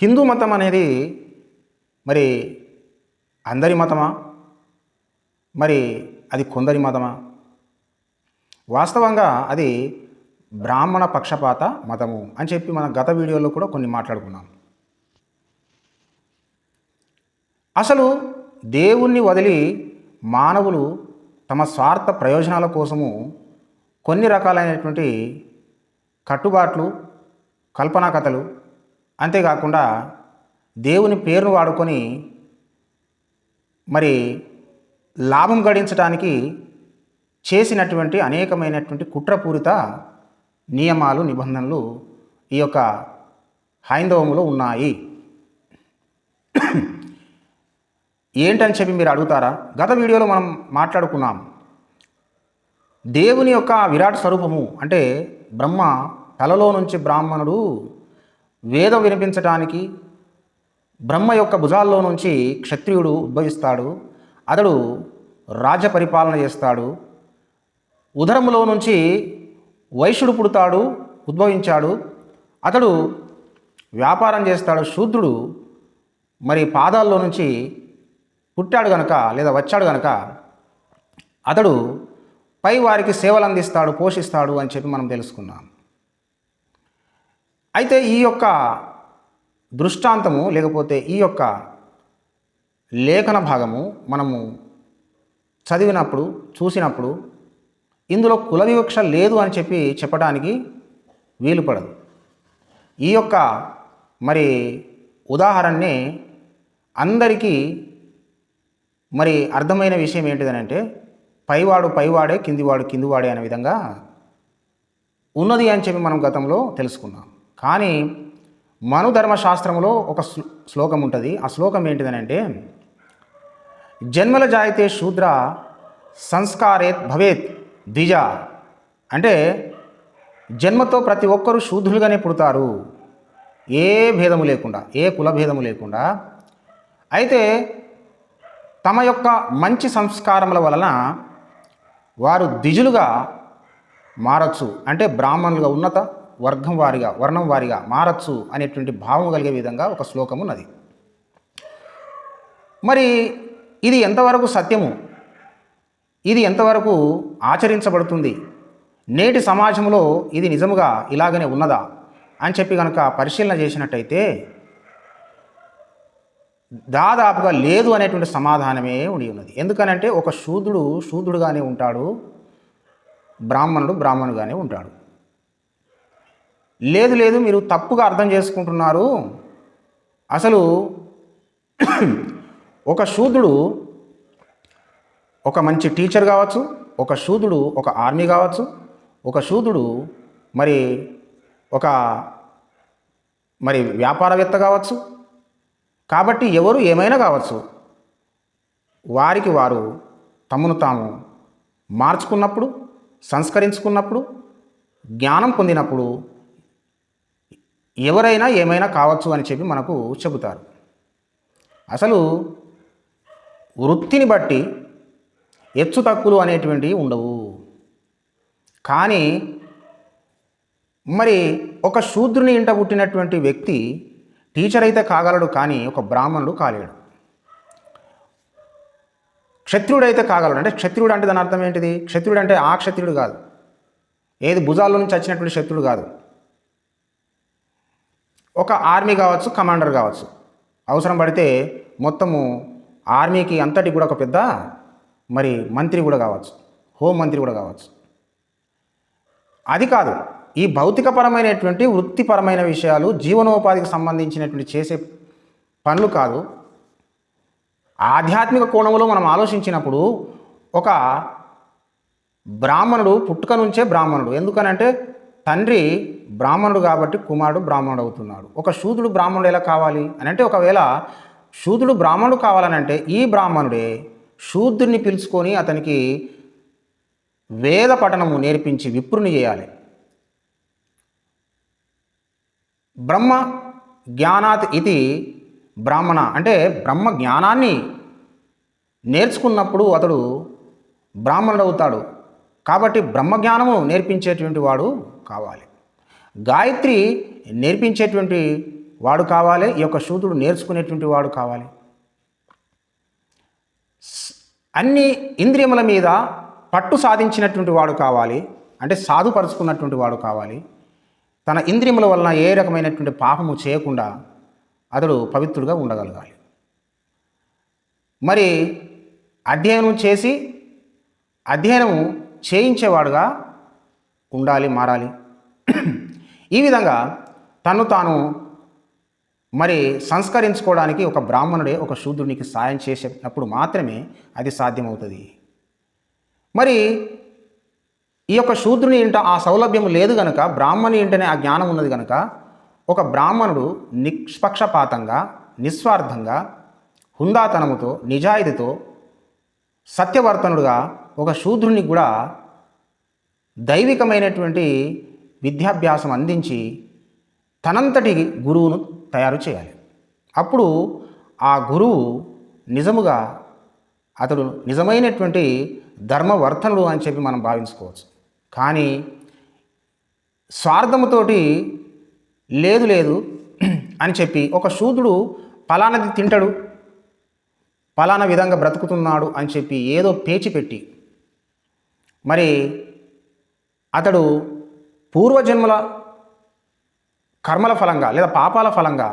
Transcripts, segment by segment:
హిందూ మతం అనేది మరి అందరి మతమా, మరి అది కొందరి మతమా? వాస్తవంగా అది బ్రాహ్మణ పక్షపాత మతము అని చెప్పి మన గత వీడియోలో కూడా కొన్ని మాట్లాడుకున్నాం. అసలు దేవుణ్ణి వదిలి మానవులు తమ స్వార్థ ప్రయోజనాల కోసము కొన్ని రకాలైనటువంటి కట్టుబాట్లు, కల్పనా కథలు, అంతేకాకుండా దేవుని పేరును వాడుకొని మరి లాభం గడించడానికి చేసినటువంటి అనేకమైనటువంటి కుట్రపూరిత నియమాలు, నిబంధనలు ఈ యొక్క హైందవములో ఉన్నాయి. ఏంటని చెప్పి మీరు అడుగుతారా? గత వీడియోలో మనం మాట్లాడుకున్నాం. దేవుని యొక్క విరాట్ స్వరూపము అంటే బ్రహ్మ తలలో నుంచి బ్రాహ్మణుడు వేదం వినిపించటానికి, బ్రహ్మ యొక్క భుజాల్లో నుంచి క్షత్రియుడు ఉద్భవిస్తాడు. అతడు రాజ్య పరిపాలన చేస్తాడు. ఉదరములో నుంచి వైశ్యుడు పుడతాడు, ఉద్భవించాడు. అతడు వ్యాపారం చేస్తాడు. శూద్రుడు మరి పాదాల్లో నుంచి పుట్టాడు గనక లేదా వచ్చాడు గనక అతడు పై వారికి సేవలు అందిస్తాడు, పోషిస్తాడు అని చెప్పి మనం తెలుసుకున్నాం. అయితే ఈ యొక్క దృష్టాంతము లేకపోతే ఈ యొక్క లేఖన భాగము మనము చదివినప్పుడు, చూసినప్పుడు ఇందులో కుల వివక్ష లేదు అని చెప్పి చెప్పడానికి వీలు పడదు. ఈ యొక్క మరి ఉదాహరణని అందరికీ మరి అర్థమైన విషయం ఏంటిదనంటే పైవాడు పైవాడే, కిందివాడు కిందివాడే అనే విధంగా ఉన్నది అని చెప్పి మనం గతంలో తెలుసుకున్నాం. కానీ మనుధర్మశాస్త్రంలో ఒక శ్లోకం ఉంటుంది. ఆ శ్లోకం ఏంటిదనంటే జన్మల జాయితే శూద్ర సంస్కారేత్ భవేత్ ద్విజ, అంటే జన్మతో ప్రతి ఒక్కరూ శూద్రులుగానే పుడతారు, ఏ భేదము లేకుండా, ఏ కుల భేదము లేకుండా. అయితే తమ యొక్క మంచి సంస్కారముల వలన వారు ద్విజులుగా మారచ్చు, అంటే బ్రాహ్మణులుగా ఉన్నత వర్గం వారిగా, వర్ణం వారిగా మారచ్చు అనేటువంటి భావం కలిగే విధంగా ఒక శ్లోకం ఉన్నది. మరి ఇది ఎంతవరకు సత్యము, ఇది ఎంతవరకు ఆచరించబడుతుంది, నేటి సమాజంలో ఇది నిజముగా ఇలాగనే ఉన్నదా అని చెప్పి కనుక పరిశీలన చేసినట్టయితే దాదాపుగా లేదు అనేటువంటి సమాధానమే ఉండి ఉన్నది. ఎందుకనంటే ఒక శూద్రుడు శూద్రుడుగానే ఉంటాడు, బ్రాహ్మణుడు బ్రాహ్మణుడుగానే ఉంటాడు. లేదు లేదు, మీరు తప్పుగా అర్థం చేసుకుంటున్నారు. అసలు ఒక శూద్రుడు ఒక మంచి టీచర్ కావచ్చు, ఒక శూద్రుడు ఒక ఆర్మీ కావచ్చు, ఒక శూద్రుడు మరి ఒక వ్యాపారవేత్త కావచ్చు. కాబట్టి ఎవరు ఏమైనా కావచ్చు, వారికి వారు తమను తాము మార్చుకున్నప్పుడు, సంస్కరించుకున్నప్పుడు, జ్ఞానం పొందినప్పుడు ఎవరైనా ఏమైనా కావచ్చు అని చెప్పి మనకు చెబుతారు. అసలు వృత్తిని బట్టి హెచ్చు తక్కువలు అనేటువంటివి ఉండవు. కానీ మరి ఒక శూద్రుని ఇంట పుట్టినటువంటి వ్యక్తి టీచర్ అయితే కాగలడు, కానీ ఒక బ్రాహ్మణుడు కాలేడు. క్షత్రియుడు అయితే కాగలడు. అంటే క్షత్రియుడు అంటే దాని అర్థం ఏంటిది? క్షత్రియుడు అంటే ఆ క్షత్రియుడు కాదు, ఏది భుజాల్లో నుంచి వచ్చినటువంటి క్షత్రుడు కాదు. ఒక ఆర్మీ కావచ్చు, కమాండర్ కావచ్చు, అవసరం పడితే మొత్తము ఆర్మీకి అంతటి కూడా ఒక పెద్ద మరి మంత్రి కూడా కావచ్చు, హోం మంత్రి కూడా కావచ్చు. అది కాదు, ఈ భౌతికపరమైనటువంటి వృత్తిపరమైన విషయాలు, జీవనోపాధికి సంబంధించినటువంటి చేసే పనులు కాదు. ఆధ్యాత్మిక కోణంలో మనం ఆలోచించినప్పుడు ఒక బ్రాహ్మణుడు పుట్టుక నుంచే బ్రాహ్మణుడు. ఎందుకనంటే తండ్రి బ్రాహ్మణుడు కాబట్టి కుమారుడు బ్రాహ్మణుడు అవుతున్నాడు. ఒక శూద్రుడు బ్రాహ్మణుడు ఎలా కావాలి అని అంటే, ఒకవేళ శూద్రుడు బ్రాహ్మణుడు కావాలనంటే ఈ బ్రాహ్మణుడే శూద్రుని పిలుచుకొని అతనికి వేద పఠనము నేర్పించి విప్రుని చేయాలి. బ్రహ్మ జ్ఞానాత్ ఇది బ్రాహ్మణ, అంటే బ్రహ్మ జ్ఞానాన్ని నేర్చుకున్నప్పుడు అతడు బ్రాహ్మణుడు అవుతాడు. కాబట్టి బ్రహ్మజ్ఞానము నేర్పించేటువంటి వాడు కావాలి. గాయత్రి నేర్పించేటువంటి వాడు కావాలి, ఈ యొక్క శూద్రుడు నేర్చుకునేటువంటి వాడు కావాలి. అన్ని ఇంద్రియముల మీద పట్టు సాధించినటువంటి వాడు కావాలి, అంటే సాధుపరుచుకున్నటువంటి వాడు కావాలి. తన ఇంద్రియముల వలన ఏ రకమైనటువంటి పాపము చేయకుండా అతడు పవిత్రుడుగా ఉండగలగాలి. మరి అధ్యయనం చేసి అధ్యయనము చేయించేవాడుగా ఉండాలి, మారాలి. ఈ విధంగా తను తాను మరి సంస్కరించుకోవడానికి ఒక బ్రాహ్మణుడే ఒక శూద్రునికి సాయం చేసేటప్పుడు మాత్రమే అది సాధ్యమవుతుంది. మరి ఈ యొక్క శూద్రుని ఇంట ఆ సౌలభ్యం లేదు గనక, బ్రాహ్మణి ఇంటనే ఆ జ్ఞానం ఉన్నది కనుక, ఒక బ్రాహ్మణుడు నిష్పక్షపాతంగా, నిస్వార్థంగా, హుందాతనముతో, నిజాయితీతో, సత్యవర్తనుడుగా ఒక శూద్రునికి కూడా దైవికమైనటువంటి విద్యాభ్యాసం అందించి తనంతటి గురువును తయారు చేయాలి. అప్పుడు ఆ గురువు నిజముగా అతడు నిజమైనటువంటి ధర్మవర్తనుడు అని చెప్పి మనం భావించుకోవచ్చు. కానీ స్వార్థముతోటి లేదు లేదు అని చెప్పి ఒక శూద్రుడు ఫలానది తింటాడు, ఫలానా విధంగా బ్రతుకుతున్నాడు అని చెప్పి ఏదో పేచిపెట్టి మరి అతడు పూర్వజన్మల కర్మల ఫలంగా లేదా పాపాల ఫలంగా,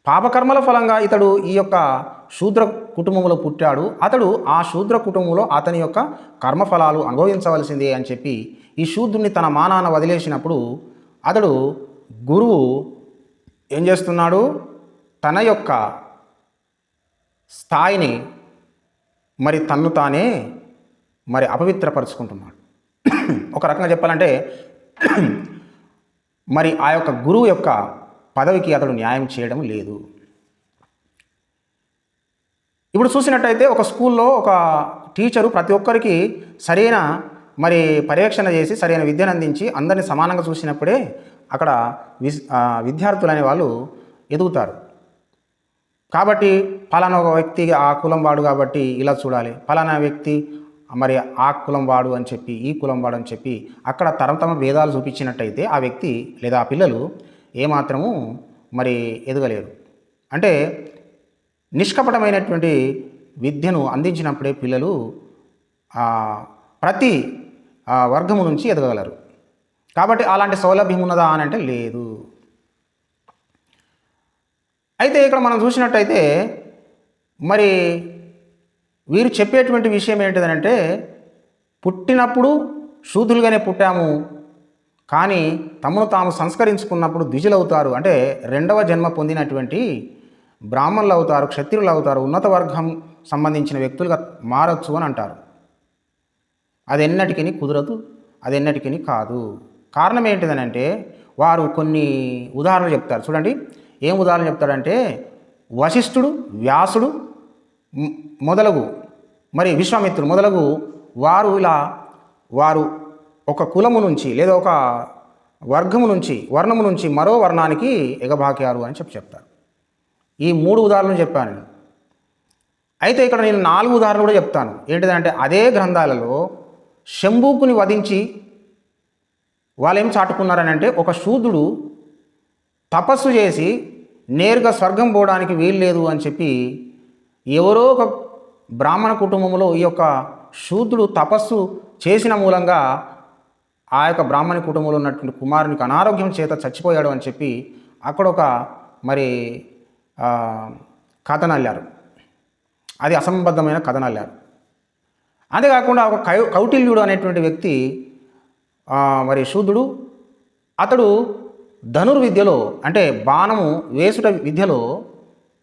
పాపకర్మల ఫలంగా ఇతడు ఈ యొక్క శూద్ర కుటుంబంలో పుట్టాడు, అతడు ఆ శూద్ర కుటుంబంలో అతని యొక్క కర్మఫలాలు అనుభవించవలసిందే అని చెప్పి ఈ శూద్రుని తన మానాన వదిలేసినప్పుడు అతడు గురువు ఏం చేస్తున్నాడు, తన యొక్క స్థాయిని మరి తన్ను తానే మరి అపవిత్రపరుచుకుంటున్నాడు. ఒక రకంగా చెప్పాలంటే మరి ఆ యొక్క గురువు యొక్క పదవికి అతడు న్యాయం చేయడం లేదు. ఇప్పుడు చూసినట్టయితే ఒక స్కూల్లో ఒక టీచరు ప్రతి ఒక్కరికి సరైన మరి పర్యవేక్షణ చేసి సరైన విద్యను అందించి అందరినీ సమానంగా చూసినప్పుడే అక్కడ విద్యార్థులు అనే వాళ్ళు ఎదుగుతారు. కాబట్టి ఫలానా ఒక వ్యక్తి ఆ కులం వాడు కాబట్టి ఇలా చూడాలి, ఫలానా వ్యక్తి మరి ఆ కులం వాడు అని చెప్పి ఈ కులం వాడు అని చెప్పి అక్కడ తమ భేదాలు చూపించినట్టయితే ఆ వ్యక్తి లేదా ఆ పిల్లలు ఏమాత్రము మరి ఎదగలేరు. అంటే నిష్కపటమైనటువంటి విద్యను అందించినప్పుడే పిల్లలు ప్రతి వర్గము నుంచి ఎదగగలరు. కాబట్టి అలాంటి సౌలభ్యం ఉన్నదా అని అంటే లేదు. అయితే ఇక్కడ మనం చూసినట్టయితే మరి వీరు చెప్పేటువంటి విషయం ఏంటిదనంటే, పుట్టినప్పుడు శూద్రులుగానే పుట్టాము, కానీ తమను తాము సంస్కరించుకున్నప్పుడు ద్విజులవుతారు, అంటే రెండవ జన్మ పొందినటువంటి బ్రాహ్మణులు అవుతారు, క్షత్రియులు అవుతారు, ఉన్నత వర్గం సంబంధించిన వ్యక్తులుగా మారచ్చు అని అంటారు. అది ఎన్నటికీ కుదరదు, అది ఎన్నటికీ కాదు. కారణం ఏంటిదనంటే వారు కొన్ని ఉదాహరణలు చెప్తారు. చూడండి, ఏం ఉదాహరణ చెప్తాడంటే, వశిష్ఠుడు, వ్యాసుడు మొదలగు మరి విశ్వామిత్రుడు మొదలగు వారు ఒక కులము నుంచి లేదా ఒక వర్ణము నుంచి మరో వర్ణానికి ఎగబాకారు అని చెప్తారు. ఈ 3 ఉదాహరణలు చెప్పాను. అయితే ఇక్కడ నేను 4 ఉదాహరణలు కూడా చెప్తాను. ఏంటిదంటే, అదే గ్రంథాలలో శంభూకుని వధించి వాళ్ళు ఏం చాటుకున్నారని అంటే, ఒక శూద్రుడు తపస్సు చేసి నేరుగా స్వర్గం పోవడానికి వీలు లేదు అని చెప్పి ఎవరో ఒక బ్రాహ్మణ కుటుంబంలో ఈ యొక్క శూద్రుడు తపస్సు చేసిన మూలంగా ఆ యొక్క బ్రాహ్మణ కుటుంబంలో ఉన్నటువంటి కుమారునికి అనారోగ్యం చేత చచ్చిపోయాడు అని చెప్పి అక్కడ ఒక మరి కథను అల్లారు. అది అసంబద్ధమైన కథను అల్లారు. అంతేకాకుండా ఒక కౌటిల్యుడు అనేటువంటి వ్యక్తి మరి శూద్రుడు, అతడు ధనుర్విద్యలో అంటే బాణము వేసుట విద్యలో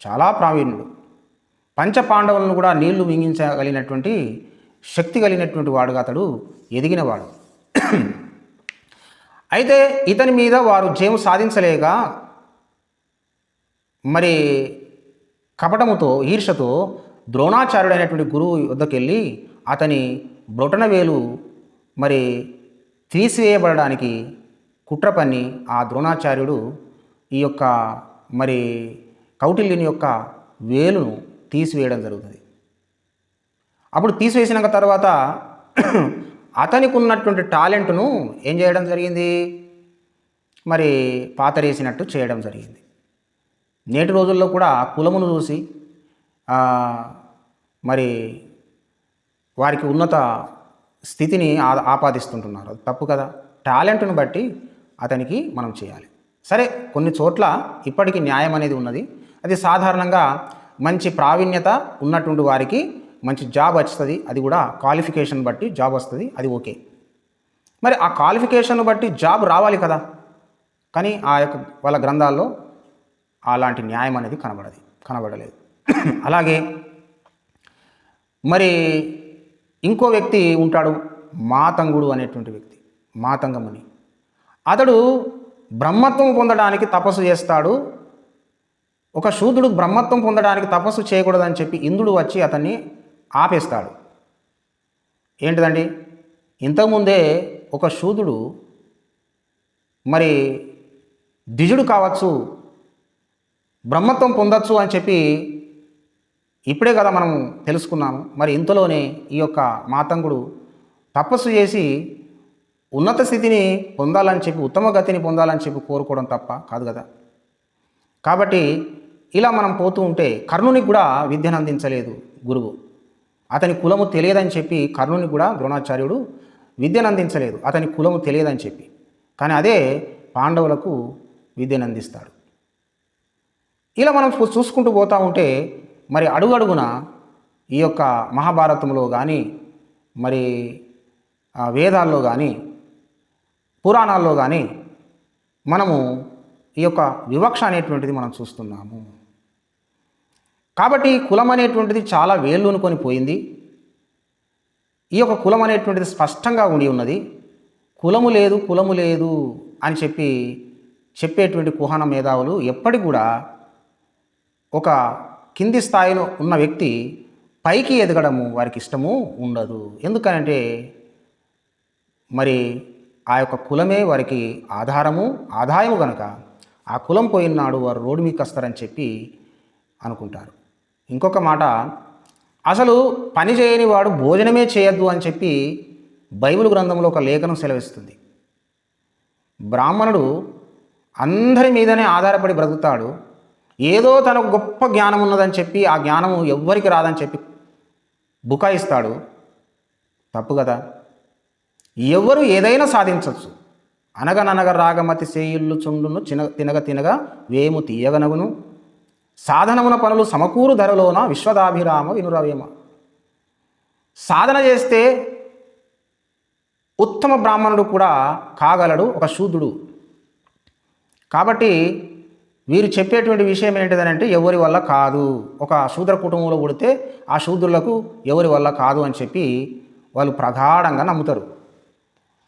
చాలా ప్రావీణ్యుడు. పంచపాండవులను కూడా నీళ్లు మింగించగలిగినటువంటి శక్తి కలిగినటువంటి వాడుగా అతడు ఎదిగినవాడు. అయితే ఇతని మీద వారు జయము సాధించలేక మరి కపటముతో ఈర్షతో ద్రోణాచార్యుడైనటువంటి గురువు వద్దకు వెళ్ళి అతని బ్రొటన వేలు మరి తీసివేయబడడానికి కుట్ర పన్ని ఆ ద్రోణాచార్యుడు ఈ యొక్క మరి కౌటిల్యుని యొక్క వేలును తీసివేయడం జరుగుతుంది. అప్పుడు తీసివేసిన తర్వాత అతనికి ఉన్నటువంటి టాలెంట్ను ఏం చేయడం జరిగింది, మరి పాతరేసినట్టు చేయడం జరిగింది. నేటి రోజుల్లో కూడా కులమును చూసి మరి వారికి ఉన్నత స్థితిని ఆపాదిస్తుంటున్నారు. అది తప్పు కదా. టాలెంట్ను బట్టి అతనికి మనం చేయాలి. సరే, కొన్ని చోట్ల ఇప్పటికీ న్యాయం అనేది ఉన్నది. అది సాధారణంగా మంచి ప్రావీణ్యత ఉన్నటువంటి వారికి మంచి జాబ్ వస్తుంది. అది కూడా క్వాలిఫికేషన్ బట్టి జాబ్ వస్తుంది, అది ఓకే. మరి ఆ క్వాలిఫికేషన్ బట్టి జాబ్ రావాలి కదా. కానీ ఆ యొక్క వాళ్ళ గ్రంథాల్లో అలాంటి న్యాయం అనేది కనబడలేదు. అలాగే మరి ఇంకో వ్యక్తి ఉంటాడు, మాతంగుడు అనేటువంటి వ్యక్తి, మాతంగముని. అతడు బ్రహ్మత్వం పొందడానికి తపస్సు చేస్తాడు. ఒక శూద్రుడు బ్రహ్మత్వం పొందడానికి తపస్సు చేయకూడదని చెప్పి ఇంద్రుడు వచ్చి అతన్ని ఆపేస్తాడు. ఏంటిదండి, ఇంతకుముందే ఒక శూద్రుడు మరి ద్విజుడు కావచ్చు, బ్రహ్మత్వం పొందొచ్చు అని చెప్పి ఇప్పుడే కదా మనం తెలుసుకున్నాము. మరి ఇంతలోనే ఈ యొక్క మాతంగుడు తపస్సు చేసి ఉన్నత స్థితిని పొందాలని చెప్పి, ఉత్తమ గతిని పొందాలని చెప్పి కోరుకోవడం తప్ప కాదు కదా. కాబట్టి ఇలా మనం పోతూ ఉంటే కర్ణునికి కూడా విద్యను అందించలేదు గురువు. అతని కులము తెలియదని చెప్పి కర్ణునికి కూడా ద్రోణాచార్యుడు విద్యను అందించలేదు, అతని కులము తెలియదని చెప్పి. కానీ అదే పాండవులకు విద్యను అందిస్తాడు. ఇలా మనం చూసుకుంటూ పోతూ ఉంటే మరి అడుగడుగున ఈ యొక్క మహాభారతంలో కానీ, మరి వేదాల్లో కానీ, పురాణాల్లో కానీ మనము ఈ యొక్క వివక్ష అనేటువంటిది మనం చూస్తున్నాము. కాబట్టి కులం అనేటువంటిది చాలా వేళ్ళూనుకొని పోయింది. ఈ యొక్క కులం అనేటువంటిది స్పష్టంగా ఉండి ఉన్నది. కులము లేదు అని చెప్పేటువంటి కుహన మేధావులు ఎప్పటికి కూడా ఒక కింది స్థాయిలో ఉన్న వ్యక్తి పైకి ఎదగడము వారికి ఇష్టము ఉండదు. ఎందుకనంటే మరి ఆ యొక్క కులమే వారికి ఆదాయము కనుక ఆ కులం పోయినాడు వారు రోడ్డు మీకు వస్తారని చెప్పి అనుకుంటారు. ఇంకొక మాట, అసలు పని చేయని వాడు భోజనమే చేయొద్దు అని చెప్పి బైబిల్ గ్రంథంలో ఒక లేఖనం సెలవిస్తుంది. బ్రాహ్మణుడు అందరి మీదనే ఆధారపడి బ్రతుకుతాడు. ఏదో తనకు గొప్ప జ్ఞానం ఉన్నదని చెప్పి ఆ జ్ఞానము ఎవ్వరికి రాదని చెప్పి బుకాయిస్తాడు. తప్పు కదా. ఎవరు ఏదైనా సాధించవచ్చు. అనగననగ రాగమతి సేయుళ్ళు చుండును తినగ వేము తీయగనగును సాధనమున పనులు సమకూరు ధరలోన విశ్వదాభిరామ వినురవేమ. సాధన చేస్తే ఉత్తమ బ్రాహ్మణుడు కూడా కాగలడు ఒక శూద్రుడు. కాబట్టి వీరు చెప్పేటువంటి విషయం ఏంటిదనంటే ఎవరి వల్ల కాదు. ఒక శూద్ర కుటుంబంలో పుడితే ఆ శూద్రులకు ఎవరి వల్ల కాదు అని చెప్పి వాళ్ళు ప్రగాఢంగా నమ్ముతారు.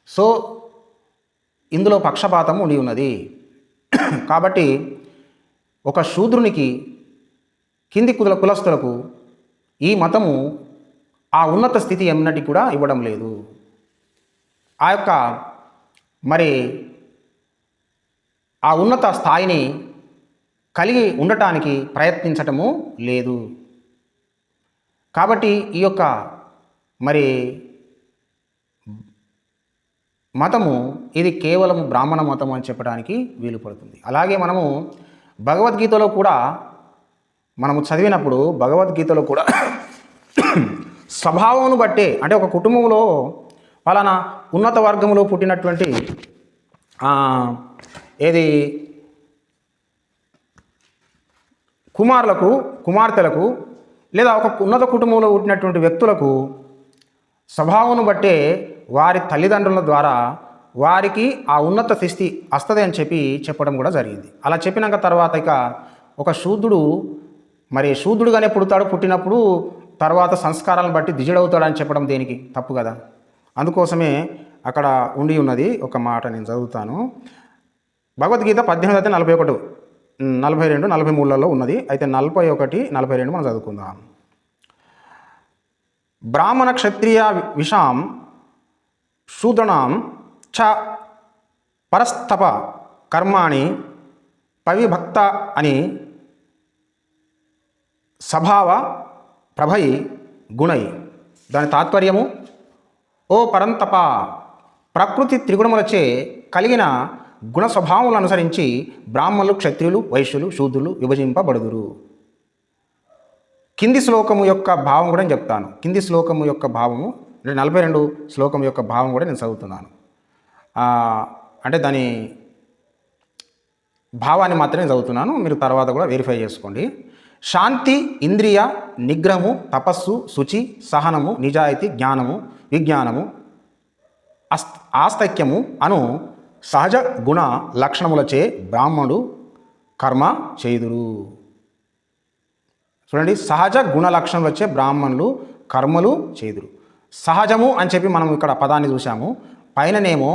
సో ఇందులో పక్షపాతం ఉండి ఉన్నది. కాబట్టి ఒక శూద్రునికి కింది కులస్తులకు ఈ మతము ఆ ఉన్నత స్థితి ఎన్నటికి కూడా ఇవ్వడం లేదు. ఆ యొక్క మరి ఆ ఉన్నత స్థాయిని కలిగి ఉండటానికి ప్రయత్నించటము లేదు. కాబట్టి ఈ యొక్క మరి మతము ఇది కేవలం బ్రాహ్మణ మతం అని చెప్పడానికి వీలు పడుతుంది. అలాగే మనము భగవద్గీతలో కూడా మనము చదివినప్పుడు భగవద్గీతలో కూడా స్వభావమును బట్టే, అంటే ఒక కుటుంబంలో పలానా ఉన్నత వర్గంలో పుట్టినటువంటి కుమార్తెలకు లేదా ఒక ఉన్నత కుటుంబంలో పుట్టినటువంటి వ్యక్తులకు స్వభావమును బట్టే వారి తల్లిదండ్రుల ద్వారా వారికి ఆ ఉన్నత స్థితి వస్తుంది అని చెప్పడం కూడా జరిగింది. అలా చెప్పినాక తర్వాత ఇక ఒక శూద్రుడు మరి శూద్రుడుగానే పుట్టినప్పుడు తర్వాత సంస్కారాలను బట్టి ద్విజుడవుతాడు అని చెప్పడం దేనికి? తప్పు కదా. అందుకోసమే అక్కడ ఉండి ఉన్నది ఒక మాట నేను చదువుతాను. భగవద్గీత 18:41, 42, 43లలో ఉన్నది. అయితే 41, 42 మనం చదువుకుందాం. బ్రాహ్మణ క్షత్రియ విషాం శూద్రనాం చ పరస్తప కర్మాణి పవిభక్త అని స్వభావ ప్రభై గుణై. దాని తాత్పర్యము, ఓ పరంతప, ప్రకృతి త్రిగుణములచే కలిగిన గుణ స్వభావములను అనుసరించి బ్రాహ్మణులు, క్షత్రియులు, వైశ్యులు, శూద్రులు విభజింపబడుదురు. కింది శ్లోకము యొక్క భావం కూడా నేను చెప్తాను. కింది శ్లోకము యొక్క భావము 42 శ్లోకం యొక్క భావం కూడా నేను చదువుతున్నాను. అంటే దాని భావాన్ని మాత్రమే చదువుతున్నాను, మీరు తర్వాత కూడా వెరిఫై చేసుకోండి. శాంతి, ఇంద్రియ నిగ్రహము, తపస్సు, శుచి, సహనము, నిజాయితీ, జ్ఞానము, విజ్ఞానము, ఆస్తక్యము అను సహజ గుణ లక్షణములచే బ్రాహ్మణుడు కర్మ చేయుదురు. చూడండి, సహజ గుణ లక్షణాలు వచ్చే బ్రాహ్మణులు కర్మలు చేదురు. సహజము అని చెప్పి మనం ఇక్కడ పదాన్ని చూసాము. పైననేమో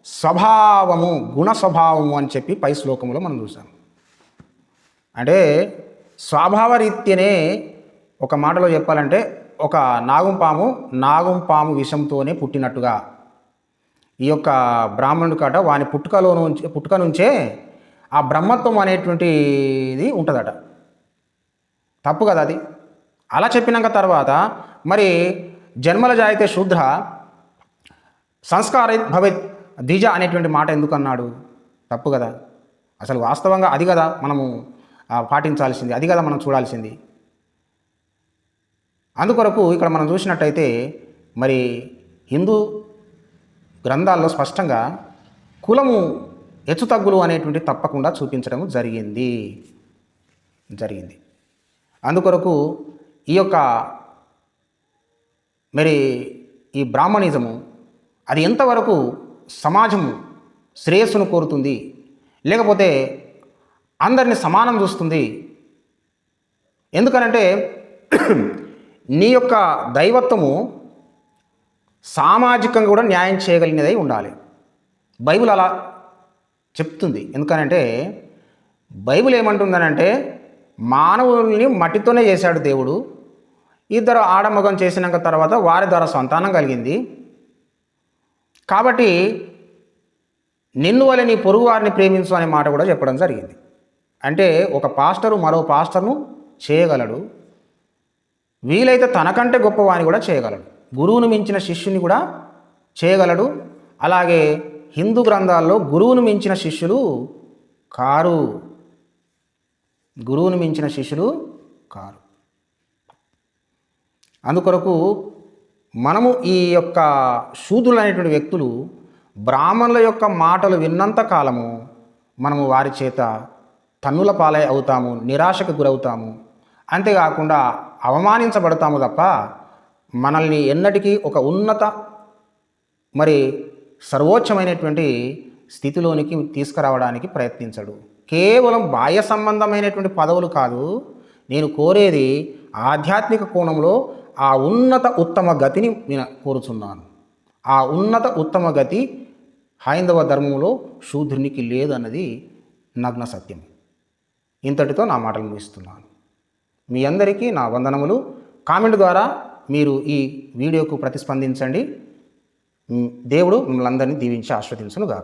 స్వభావము, గుణ స్వభావము అని చెప్పి పై శ్లోకంలో మనం చూసాము. అంటే స్వభావరీత్యనే ఒక మాటలో చెప్పాలంటే ఒక నాగుంపాము విషంతోనే పుట్టినట్టుగా ఈ యొక్క బ్రాహ్మణుడి కాట వాని పుట్టుక నుంచే ఆ బ్రహ్మత్వం అనేటువంటిది ఉంటుందట. తప్పు కదా అది. అలా చెప్పినాక తర్వాత మరి జన్మల జాయితే శూద్ర సంస్కార భవేత్ ద్విజ అనేటువంటి మాట ఎందుకు అన్నాడు? తప్పు కదా. అసలు వాస్తవంగా అది కదా మనము పాటించాల్సింది, అది కదా మనం చూడాల్సింది. అందుకొరకు ఇక్కడ మనం చూసినట్టయితే మరి హిందూ గ్రంథాల్లో స్పష్టంగా కులము హెచ్చుతగ్గులు అనేటువంటి తప్పకుండా చూపించడం జరిగింది. అందుకొరకు ఈ యొక్క మరి ఈ బ్రాహ్మణిజము అది ఎంతవరకు సమాజము శ్రేయస్సును కోరుతుంది, లేకపోతే అందరిని సమానం చూస్తుంది? ఎందుకనంటే నీ యొక్క దైవత్వము సామాజికంగా కూడా న్యాయం చేయగలిగినదై ఉండాలి. బైబిల్ అలా చెప్తుంది. ఎందుకనంటే బైబిల్ ఏమంటుందనంటే మానవుల్ని మట్టితోనే చేశాడు దేవుడు. ఇద్దరు ఆడమగం చేసినాక తర్వాత వారి ద్వారా సంతానం కలిగింది. కాబట్టి నిన్ను వలె నీ పొరుగు వారిని ప్రేమించు అనే మాట కూడా చెప్పడం జరిగింది. అంటే ఒక పాస్టరు మరో పాస్టర్ను చేయగలడు, వీలైతే తనకంటే గొప్పవాని కూడా చేయగలడు, గురువును మించిన శిష్యుని కూడా చేయగలడు. అలాగే హిందూ గ్రంథాల్లో గురువును మించిన శిష్యులు కారు. అందుకొరకు మనము ఈ యొక్క శూద్రులు అనేటువంటి వ్యక్తులు బ్రాహ్మణుల యొక్క మాటలు విన్నంత కాలము మనము వారి చేత తన్నుల పాలై అవుతాము, నిరాశకు గురవుతాము. అంతేకాకుండా అవమానించబడతాము తప్ప మనల్ని ఎన్నటికీ ఒక ఉన్నత మరి సర్వోచ్చమైనటువంటి స్థితిలోనికి తీసుకురావడానికి ప్రయత్నించడు. కేవలం బాహ్య సంబంధమైనటువంటి పదవులు కాదు, నేను కోరేది ఆధ్యాత్మిక కోణంలో ఆ ఉన్నత ఉత్తమ గతిని నేను కోరుచున్నాను. ఆ ఉన్నత ఉత్తమ గతి హైందవ ధర్మంలో శూద్రునికి లేదన్నది నగ్న సత్యం. ఇంతటితో నా మాటలు ముగిస్తున్నాను. మీ అందరికీ నా వందనములు. కామెంట్ ద్వారా మీరు ఈ వీడియోకు ప్రతిస్పందించండి. దేవుడు మిమ్మల్ని అందరినీ దీవించి ఆస్వాదించునుగాక.